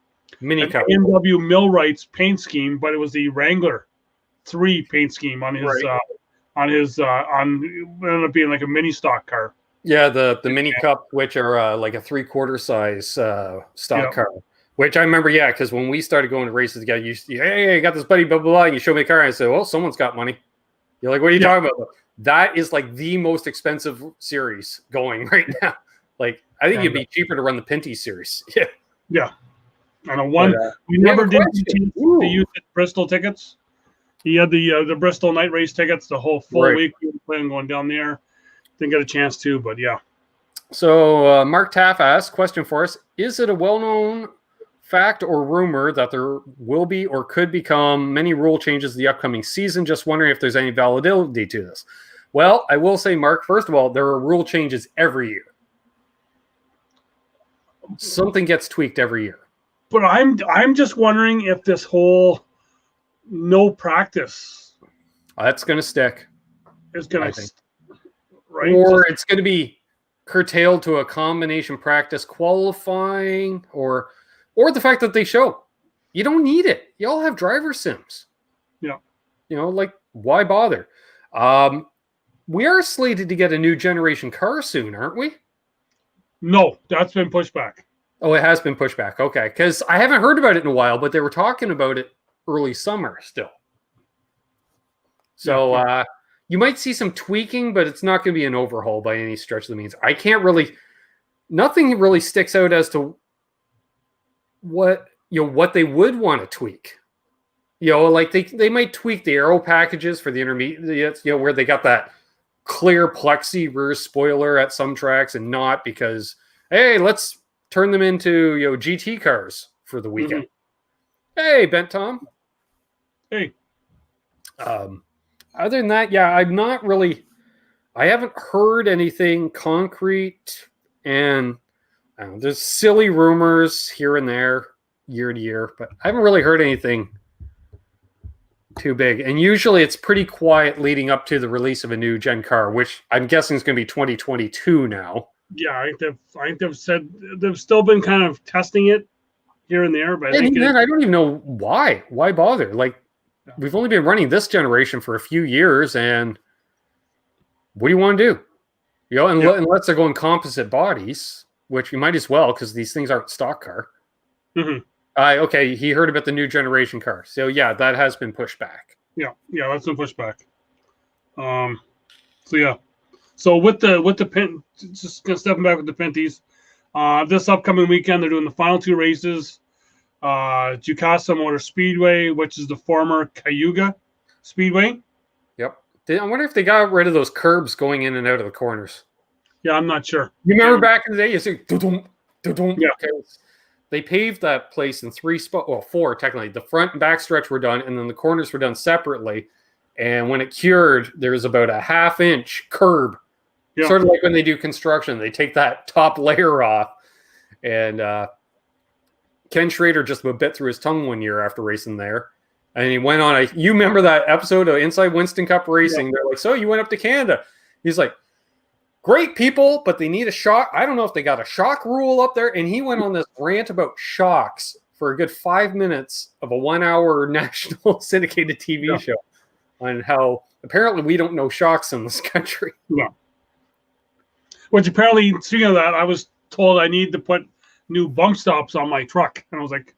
mini cup BMW Millwrights paint scheme, but it was the Wrangler 3 paint scheme on his ended up being like a mini stock car. Yeah, the mini cup, which are like a 3/4 size stock car. Which I remember, because when we started going to races together, hey, I got this buddy, blah, blah, blah, and you show me a car, and I said, well, someone's got money. You're like, what are you talking about? That is like the most expensive series going right now. Like, I think it'd be cheaper to run the Pinty series. Yeah. And we never did the use the Bristol tickets. He had the Bristol night race tickets the whole full week. We were planning on going down there. Didn't get a chance to, but yeah. So Mark Taff asked, question for us, is it a well-known fact or rumor that there will be or could become many rule changes the upcoming season? Just wondering if there's any validity to this. Well, I will say, Mark, first of all, there are rule changes every year. Something gets tweaked every year. But I'm just wondering if this whole no practice that's going to stick. It's going to, right? Or it's going to be curtailed to a combination practice qualifying, or the fact that they show you don't need it. You all have driver sims. Yeah. Like, why bother? We are slated to get a new generation car soon, aren't we? No, that's been pushed back. Oh, it has been pushed back. Okay. Because I haven't heard about it in a while, but they were talking about it early summer still. So you might see some tweaking, but it's not going to be an overhaul by any stretch of the means. Nothing really sticks out as to what they would want to tweak. Like they might tweak the aero packages for the intermediates, where they got that clear plexi rear spoiler at some tracks and not because, hey, let's turn them into GT cars for the weekend. Mm-hmm. Hey, Bent Tom. Hey. Other than that, I haven't heard anything concrete, and there's silly rumors here and there year to year, but I haven't really heard anything too big. And usually it's pretty quiet leading up to the release of a new gen car, which I'm guessing is going to be 2022 now. Yeah, I think they've said they've still been kind of testing it here and there, but I don't even know why. Why bother? Like, we've only been running this generation for a few years, and what do you want to do? Unless they're going composite bodies, which you might as well, because these things aren't stock car. Mm-hmm. Okay, he heard about the new generation car. So, yeah, that has been pushed back. Yeah, that's been pushed back. So with the pin, just stepping back with the Pinties, this upcoming weekend they're doing the final 2 races. Jukasa Motor Speedway, which is the former Cayuga Speedway. Yep. I wonder if they got rid of those curbs going in and out of the corners. Yeah, I'm not sure. You remember back in the day, you see, yeah. They paved that place in 4 technically. The front and back stretch were done, and then the corners were done separately. And when it cured, there was about a 1/2 inch curb. Yeah. Sort of like when they do construction, they take that top layer off. And Ken Schrader just bit through his tongue one year after racing there. And he went on you remember that episode of Inside Winston Cup Racing? Yeah. They're like, so you went up to Canada. He's like, great people, but they need a shock. I don't know if they got a shock rule up there. And he went on this rant about shocks for a good 5 minutes of a 1-hour national syndicated TV show on how apparently we don't know shocks in this country. Yeah. Which apparently, speaking of that, I was told I need to put new bump stops on my truck. And I was like,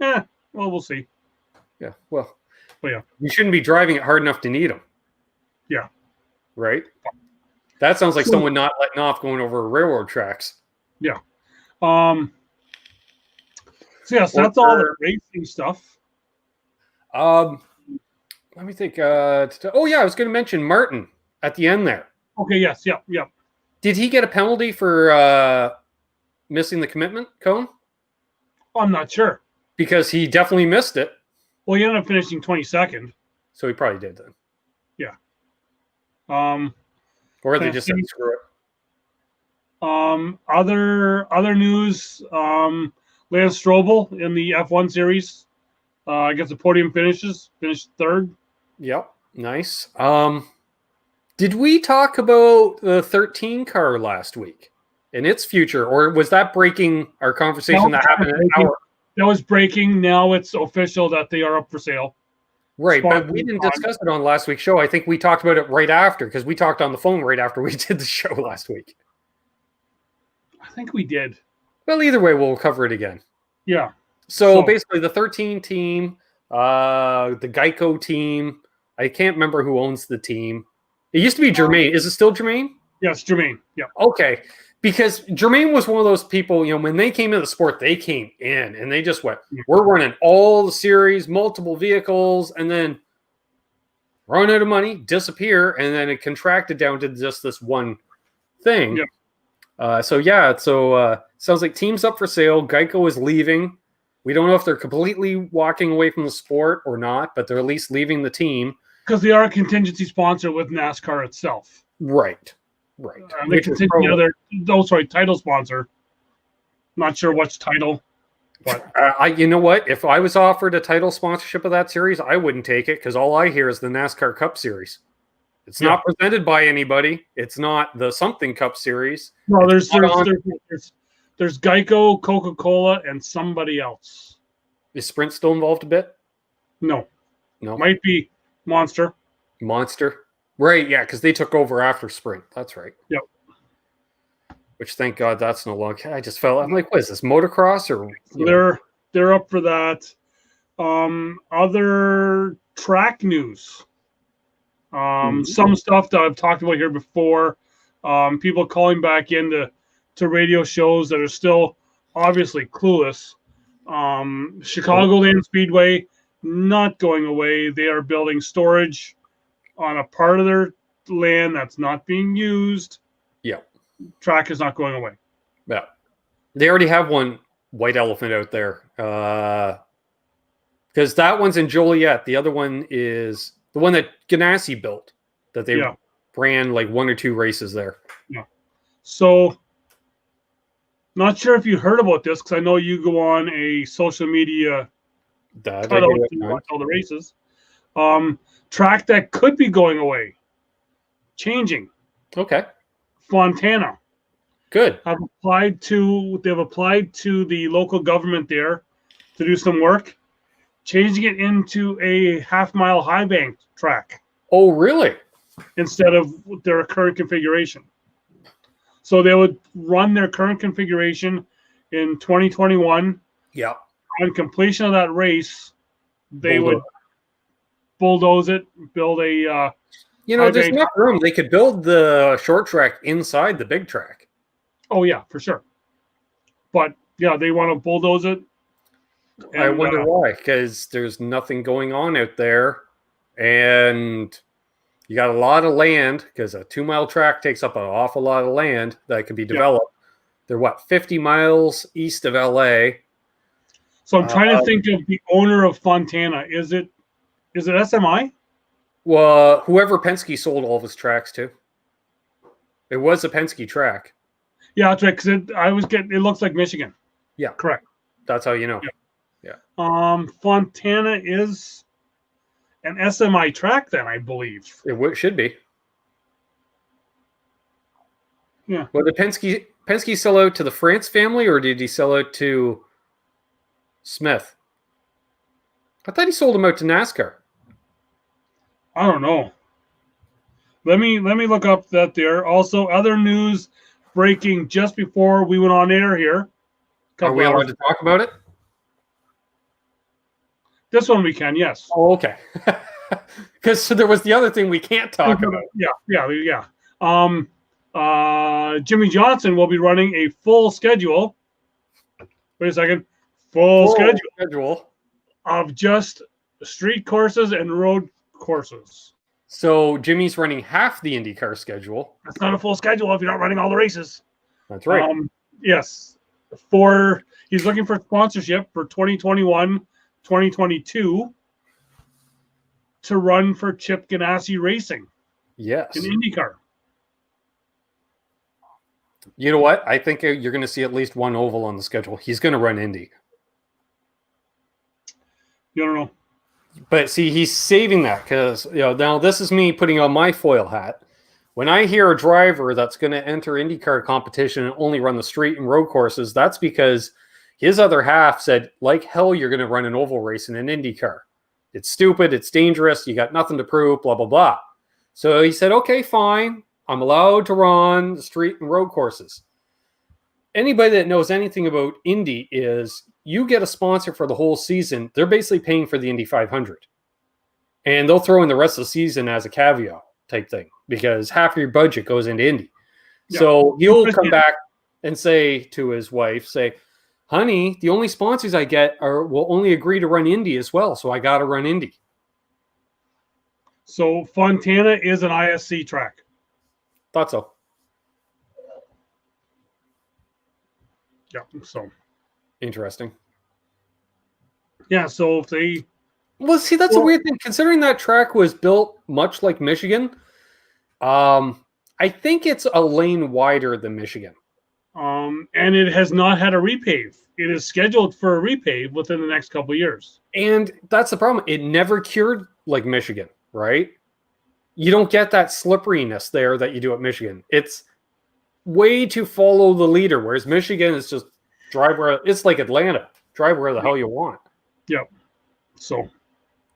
well, we'll see. Yeah, well. But yeah. You shouldn't be driving it hard enough to need them. Yeah. Right? That sounds like someone not letting off going over railroad tracks. Yeah. So yes, that's all the racing stuff. Let me think. I was going to mention Martin. at the end there. Okay, yes, yep. Did he get a penalty for missing the commitment cone? I'm not sure. Because he definitely missed it. Well, he ended up finishing 22nd. So he probably did then. Yeah. Or they just said screw it. Other news, Lance Strobel in the F1 series. I guess the podium finished third. Yep. Nice. Did we talk about the 13 car last week and its future, or was that breaking our conversation that happened an hour? That was breaking. Now it's official that they are up for sale. Right, but we didn't discuss it on last week's show. I think we talked about it right after, because we talked on the phone right after we did the show last week. I think we did. Well, either way, we'll cover it again. Yeah. So basically, the 13 team, the Geico team, I can't remember who owns the team. It used to be Jermaine. Is it still Jermaine? Yes, Jermaine. Yeah. Okay. Because Jermaine was one of those people, when they came into the sport, they came in and they just went, we're running all the series, multiple vehicles, and then run out of money, disappear, and then it contracted down to just this one thing. Yeah. So sounds like team's up for sale. Geico is leaving. We don't know if they're completely walking away from the sport or not, but they're at least leaving the team. Because they are a contingency sponsor with NASCAR itself. Right. They continue title sponsor. Not sure which title, but you know what? If I was offered a title sponsorship of that series, I wouldn't take it because all I hear is the NASCAR Cup Series. It's not presented by anybody. It's not the something Cup Series. No, there's Geico, Coca-Cola, and somebody else. Is Sprint still involved a bit? No. Might be Monster. Right, yeah, because they took over after Sprint. That's right. Yep. Which, thank God, that's no longer. I'm like, what is this, motocross or? They're up for that. Other track news. Some stuff that I've talked about here before. People calling back into radio shows that are still obviously clueless. Chicagoland Speedway not going away. They are building storage on a part of their land that's not being used. Yeah. Track is not going away. Yeah. They already have one white elephant out there. Because that one's in Joliet. The other one is the one that Ganassi built that they ran like 1 or 2 races there. Yeah. So not sure if you heard about this because I know you go on a social media cutout to watch all the races. Track that could be going away. Changing. Okay. Fontana. Good. They've applied to the local government there to do some work, changing it into a half-mile high bank track. Oh, really? Instead of their current configuration. So they would run their current configuration in 2021. Yeah. On completion of that race, they would bulldoze it, build a... there's enough room. They could build the short track inside the big track. Oh, yeah, for sure. But, yeah, they want to bulldoze it. And, I wonder why, because there's nothing going on out there. And you got a lot of land, because a 2-mile track takes up an awful lot of land that can be developed. They're, 50 miles east of L.A.? So I'm trying to think of the owner of Fontana. Is it SMI? Well, whoever Penske sold all of his tracks to. It was a Penske track. Yeah, that's right. Because it looks like Michigan. Yeah, correct. That's how you know. Yeah. Fontana is an SMI track, then I believe it should be. Yeah. Well, did Penske sell out to the France family, or did he sell out to Smith? I thought he sold them out to NASCAR. I don't know. Let me look up that there. Also, other news breaking just before we went on air here. Are we allowed to talk about it? This one we can, yes. Oh, okay. Because there was the other thing we can't talk about. Yeah. Jimmy Johnson will be running a full schedule. Wait a second. Full schedule of just street courses and road courses. So Jimmy's running half the IndyCar schedule. That's not a full schedule if you're not running all the races. That's right. Yes. He's looking for sponsorship for 2021, 2022 to run for Chip Ganassi Racing. Yes. In IndyCar. You know what? I think you're going to see at least one oval on the schedule. He's going to run Indy. You don't know. But see, he's saving that because, now this is me putting on my foil hat. When I hear a driver that's going to enter IndyCar competition and only run the street and road courses, that's because his other half said, like hell, you're going to run an oval race in an IndyCar. It's stupid. It's dangerous. You got nothing to prove, blah, blah, blah. So he said, okay, fine. I'm allowed to run the street and road courses. Anybody that knows anything about Indy is you get a sponsor for the whole season. They're basically paying for the Indy 500. And they'll throw in the rest of the season as a caveat type thing because half of your budget goes into Indy. Yeah. So he'll come back and say to his wife, honey, the only sponsors I get will only agree to run Indy as well. So I got to run Indy. So Fontana is an ISC track. Thought so. Yeah, so interesting. Yeah, so if they see, that's a weird thing. Considering that track was built much like Michigan, I think it's a lane wider than Michigan. And it has not had a repave. It is scheduled for a repave within the next couple of years. And that's the problem. It never cured like Michigan, right? You don't get that slipperiness there that you do at Michigan. It's way to follow the leader, whereas Michigan is just drive where it's like Atlanta. Drive where the hell you want. Yep. So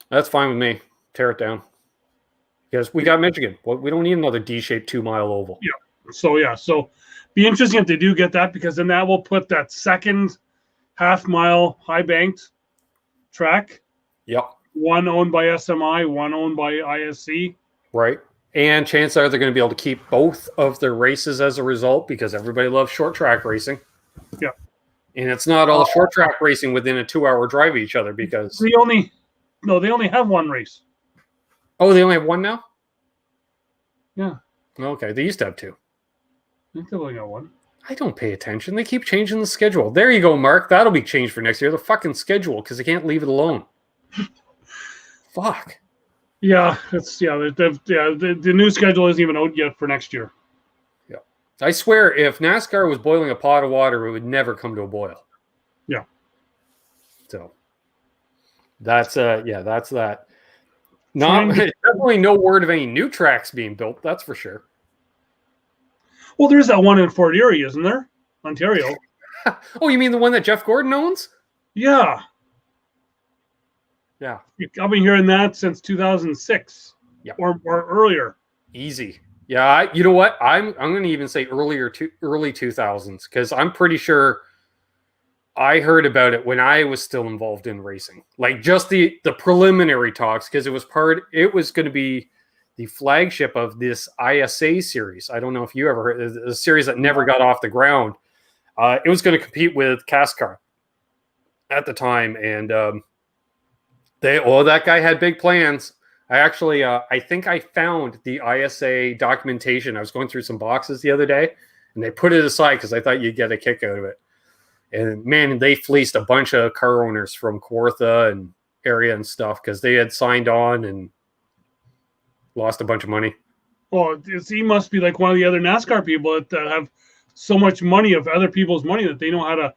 that's fine with me. Tear it down. Because we got Michigan. Well, we don't need another D-shaped 2-mile oval. Yeah. So be interesting if they do get that, because then that will put that second half-mile high-banked track. Yep. One owned by SMI, one owned by ISC. Right. And chances are they're going to be able to keep both of their races as a result, because everybody loves short track racing. Yeah. And it's not all short track racing within a 2-hour drive of each other, because they only have one race. Oh, they only have one now? Yeah. Okay. They used to have two. I think they only got one. I don't pay attention. They keep changing the schedule. There you go, Mark. That'll be changed for next year. The fucking schedule, because they can't leave it alone. Fuck. Yeah, the new schedule isn't even out yet for next year. Yeah. I swear, if NASCAR was boiling a pot of water, it would never come to a boil. Yeah. So that's that. Definitely no word of any new tracks being built, that's for sure. Well, there's that one in Fort Erie, isn't there? Ontario. Oh, you mean the one that Jeff Gordon owns? Yeah. Yeah. I've been hearing that since 2006. Yeah. Or earlier. Easy. Yeah, you know what? I'm going to even say early 2000s, because I'm pretty sure I heard about it when I was still involved in racing. Like just the preliminary talks, because it was going to be the flagship of this ISA series. I don't know if you ever heard a series that never got off the ground. It was going to compete with CASCAR at the time, and that guy had big plans. I actually, I think I found the ISA documentation. I was going through some boxes the other day, and they put it aside because I thought you'd get a kick out of it. And man, they fleeced a bunch of car owners from Kawartha and area and stuff because they had signed on and lost a bunch of money. Well, he must be like one of the other NASCAR people that have so much money of other people's money that they know how to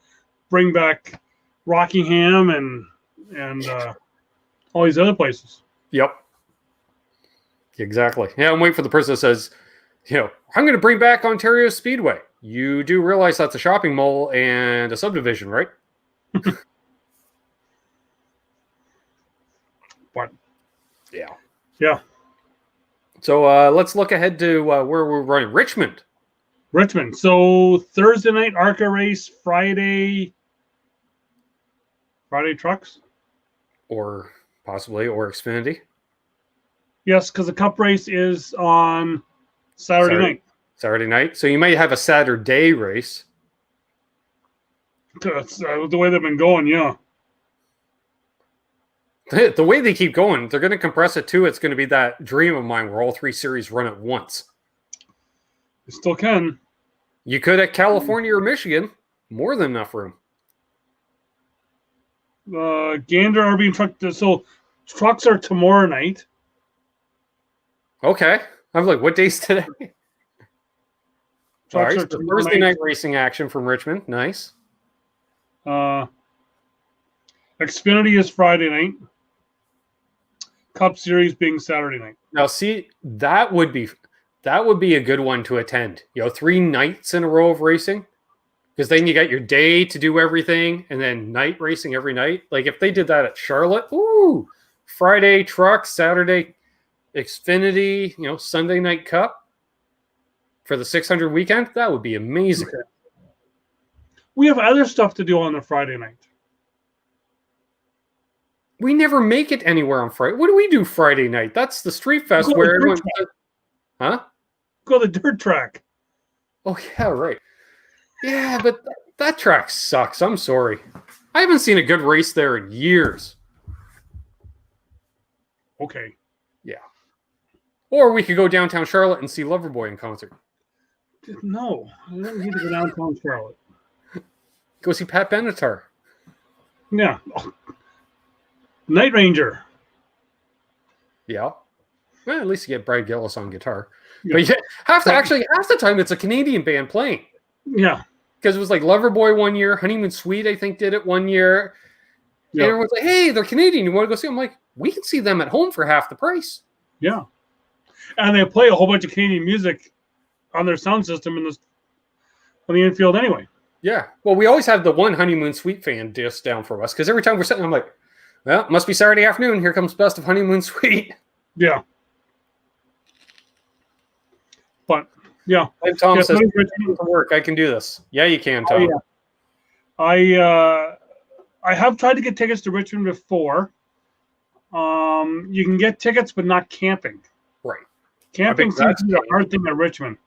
bring back Rockingham and all these other places. Yep. Exactly. Yeah, I'm waiting for the person that says, I'm going to bring back Ontario Speedway. You do realize that's a shopping mall and a subdivision, right? What? Yeah. Yeah. So let's look ahead to where we're running. Richmond. So Thursday night ARCA race, Friday trucks? Or possibly, or Xfinity. Yes, because the Cup race is on Saturday night. Saturday night. So you might have a Saturday race. That's the way they've been going, yeah. The way they keep going, they're going to compress it too. It's going to be that dream of mine where all 3 series run at once. You still can. You could at California or Michigan, more than enough room. Gander are being trucked. So trucks are tomorrow night. Okay. I'm like, what day's today? All Trucks right, are so tomorrow Thursday night. night racing action from Richmond. Nice. Xfinity is Friday night. Cup Series being Saturday night. Now, see, that would be a good one to attend. 3 nights in a row of racing, because then you got your day to do everything, and then night racing every night. Like if they did that at Charlotte, ooh, Friday truck, Saturday Xfinity, Sunday night Cup for the 600 weekend, that would be amazing. Okay. We have other stuff to do on the Friday night. We never make it anywhere on Friday. What do we do Friday night? That's the Street Fest where everyone... Huh? Go to the dirt track. Oh, yeah, right. Yeah, but that track sucks. I'm sorry. I haven't seen a good race there in years. Okay. Yeah. Or we could go downtown Charlotte and see Loverboy in concert. No, I don't need to go downtown Charlotte. Go see Pat Benatar. Yeah. Oh. Night Ranger. Yeah. Well, at least you get Brad Gillis on guitar. Yeah. But yeah, half the time it's a Canadian band playing. Yeah. Because it was like Loverboy one year, Honeymoon Suite, I think, did it one year. Yeah. And everyone's like, hey, they're Canadian. You want to go see them? I'm like, we can see them at home for half the price. Yeah. And they play a whole bunch of Canadian music on their sound system on the infield anyway. Yeah. Well, we always have the one Honeymoon Suite fan disc down for us, because every time we're sitting, I'm like, well, it must be Saturday afternoon. Here comes Best of Honeymoon Suite. Yeah. But, yeah. And Tom says, to work, I can do this. Yeah, you can, Tom. I have tried to get tickets to Richmond before. You can get tickets, but not camping. Right. Camping seems to be a hard thing at Richmond.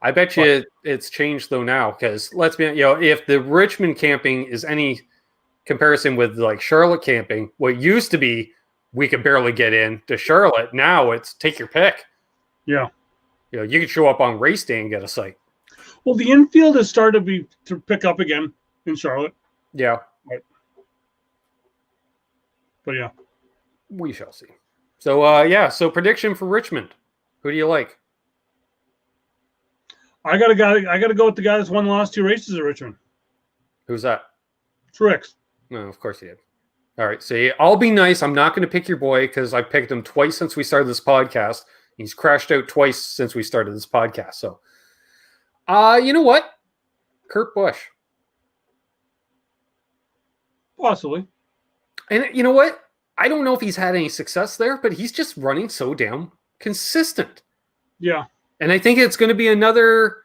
I bet you it's changed though now, because let's be, if the Richmond camping is any comparison with like Charlotte camping, what used to be we could barely get in to Charlotte, now it's take your pick. Yeah. You could show up on race day and get a site. Well, the infield has started to pick up again in Charlotte. Yeah. Right. But yeah. We shall see. So so prediction for Richmond. Who do you like? I gotta go with the guy that's won the last 2 races at Richmond. Who's that? Truex. No, of course he did. All right. See, I'll be nice. I'm not going to pick your boy because I picked him twice since we started this podcast. He's crashed out twice since we started this podcast. So, you know what? Kurt Busch. Possibly. And you know what? I don't know if he's had any success there, but he's just running so damn consistent. Yeah. And I think it's going to be another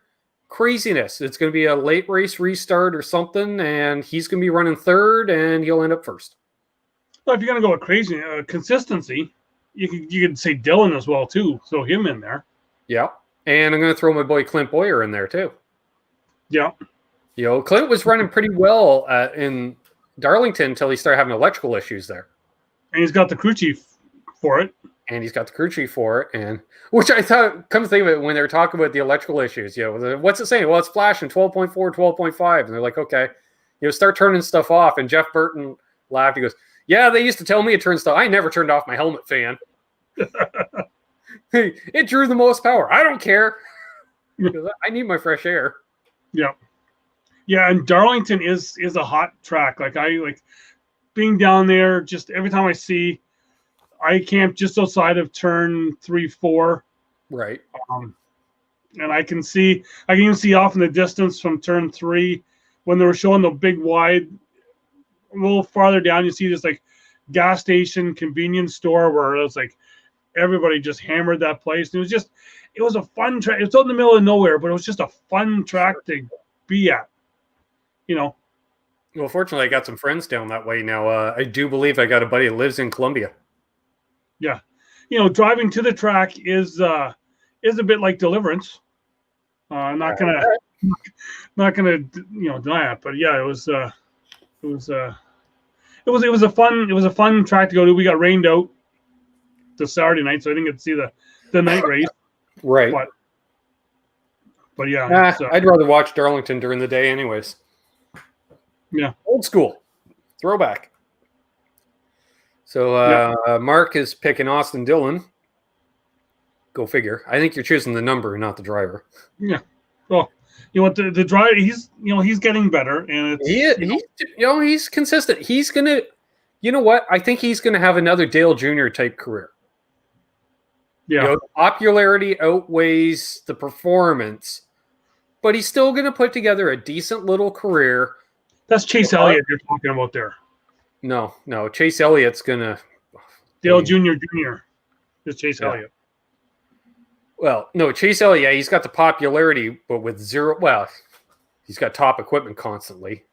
craziness. It's going to be a late race restart or something, and he's going to be running third, and he'll end up first. Well, if you're going to go with crazy consistency, you could say Dylan as well too. Throw him in there. Yeah, and I'm going to throw my boy Clint Boyer in there too. Yeah. Clint was running pretty well in Darlington until he started having electrical issues there. And he's got the crew chief for it. And he's got the crew chief for it, and which I thought, come to think of it, when they were talking about the electrical issues, what's it saying? Well, it's flashing 12.4, 12.5, and they're like, okay, start turning stuff off. And Jeff Burton laughed. He goes, "Yeah, they used to tell me to turn stuff. I never turned off my helmet fan. It drew the most power. I don't care. I need my fresh air." Yeah, yeah, and Darlington is a hot track. Like I like being down there. Just every time I camp just outside of turn 3-4. Right. And I can even see off in the distance from turn 3 when they were showing the big wide, a little farther down, you see this like gas station convenience store where it was like everybody just hammered that place. And it was a fun track. It's out in the middle of nowhere, but it was just a fun track to be at, Well, fortunately, I got some friends down that way now. I do believe I got a buddy that lives in Columbia. Yeah, driving to the track is a bit like Deliverance. Not gonna deny it, but yeah, it was. It was a fun track to go to. We got rained out the Saturday night, so I didn't get to see the night race. Right. But yeah, I'd rather watch Darlington during the day, anyways. Yeah, old school, throwback. So Mark is picking Austin Dillon. Go figure. I think you're choosing the number, not the driver. Yeah. Well, you know what, the driver, he's getting better, and he's consistent. He's gonna, you know what? I think he's gonna have another Dale Jr. type career. Yeah. The popularity outweighs the performance, but he's still gonna put together a decent little career. That's Chase Elliott you're talking about there. No, Chase Elliott's gonna. Dale Jr. is Chase Elliott. Well, no, Chase Elliott, yeah, he's got the popularity, but with zero. Well, he's got top equipment constantly,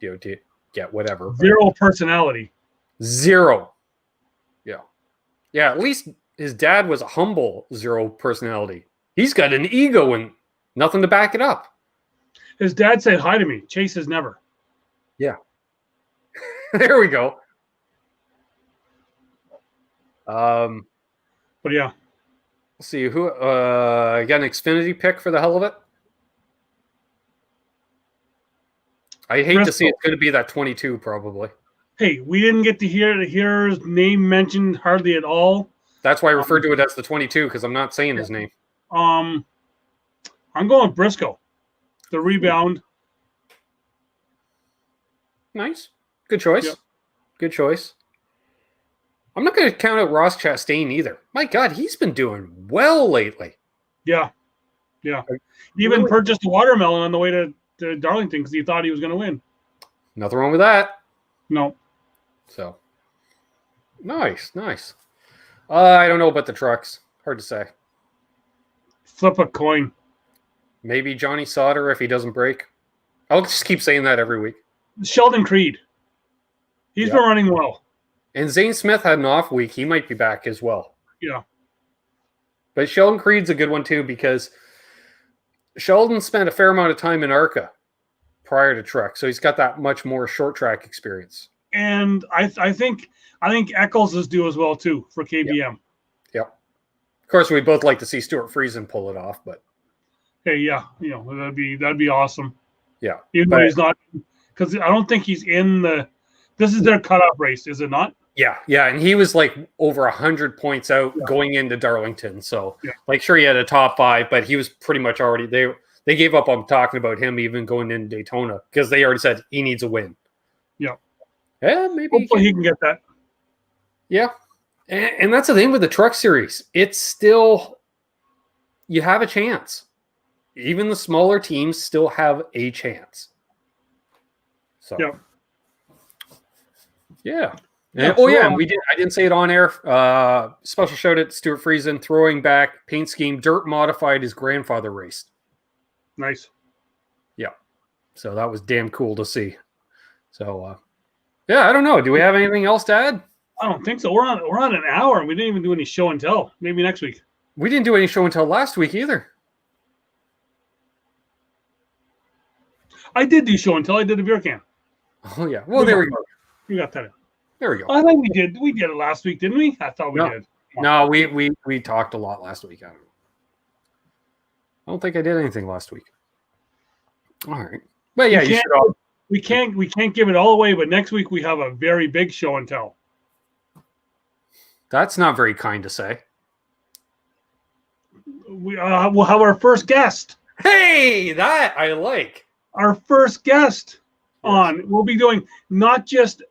to get whatever. Zero personality. Zero. Yeah. At least his dad was a humble zero personality. He's got an ego and nothing to back it up. His dad said hi to me. Chase has never. Yeah. There we go. But yeah. Let's see who got an Xfinity pick for the hell of it. I hate to see it's going to be that 22 probably. Hey, we didn't get to hear his name mentioned hardly at all. That's why I referred to it as the 22 because I'm not saying his name. I'm going Briscoe. The rebound. Nice. Good choice. Yep. Good choice. I'm not going to count out Ross Chastain either. My God, he's been doing well lately. Yeah. He even purchased a watermelon on the way to Darlington because he thought he was going to win. Nothing wrong with that. No. So, nice. I don't know about the trucks. Hard to say. Flip a coin. Maybe Johnny Sauter if he doesn't break. I'll just keep saying that every week. Sheldon Creed. He's been running well. And Zane Smith had an off week. He might be back as well. Yeah. But Sheldon Creed's a good one too because Sheldon spent a fair amount of time in ARCA prior to Truck. So he's got that much more short track experience. And I think Eccles is due as well too for KBM. Yep. Of course, we'd both like to see Stuart Friesen pull it off, but hey, yeah, that'd be awesome. Yeah. Even though he's not, because I don't think he's in the. This is their cutoff race, is it not? Yeah, and he was like over 100 points out going into Darlington. So, sure, he had a top 5, but he was pretty much already they gave up on talking about him even going into Daytona because they already said he needs a win. Yeah. Yeah, maybe hopefully he can get that. Yeah, and that's the thing with the Truck Series. It's still you have a chance. Even the smaller teams still have a chance. So. Yeah. And I didn't say it on air. Special shout out to Stuart Friesen, throwing back paint scheme, dirt modified his grandfather raced. Nice. Yeah. So that was damn cool to see. So I don't know. Do we have anything else to add? I don't think so. We're on an hour and we didn't even do any show and tell. Maybe next week. We didn't do any show and tell last week either. I did do show and tell. I did a beer can. Oh yeah. Well, there we go. We got that in. There we go. I think we did. We did it last week, didn't we? I thought we did. No, we talked a lot last week. I don't think I did anything last week. All right. But yeah, we can't give it all away, but next week we have a very big show and tell. That's not very kind to say. We'll have our first guest. Hey, that I like. Our first guest on. We'll be doing not just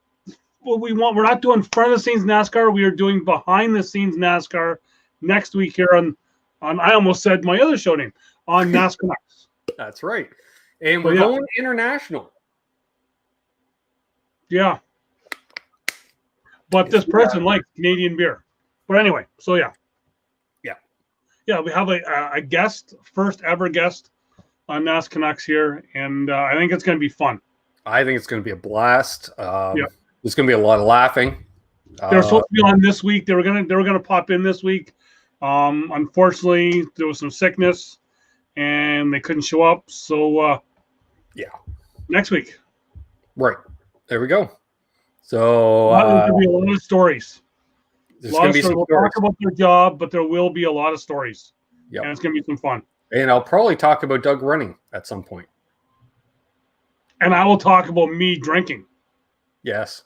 what we want. We're not doing front of the scenes NASCAR. We are doing behind the scenes NASCAR next week here on I almost said my other show name on NasCanucks. That's right. And we're going international. Yeah. But this person likes Canadian beer. But anyway, so yeah. Yeah, we have a guest, first ever guest on NasCanucks here, and I think it's going to be fun. I think it's going to be a blast. There's going to be a lot of laughing. They're supposed to be on this week. They were going to pop in this week. Unfortunately, there was some sickness, and they couldn't show up. So, next week. Right. There we go. So There's going to be a lot of stories. there's going to be some We'll stories. talk about their job, but there will be a lot of stories. Yep. And it's going to be some fun. And I'll probably talk about Doug running at some point. And I will talk about me drinking. Yes.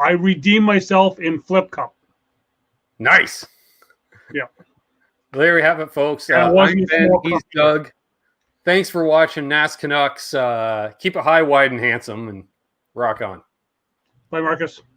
I redeem myself in Flip Cup. Nice. Yeah. There we have it, folks. I'm Ben. He's Doug. Thanks for watching NasCanucks. Keep it high, wide, and handsome, and rock on. Bye, Marcus.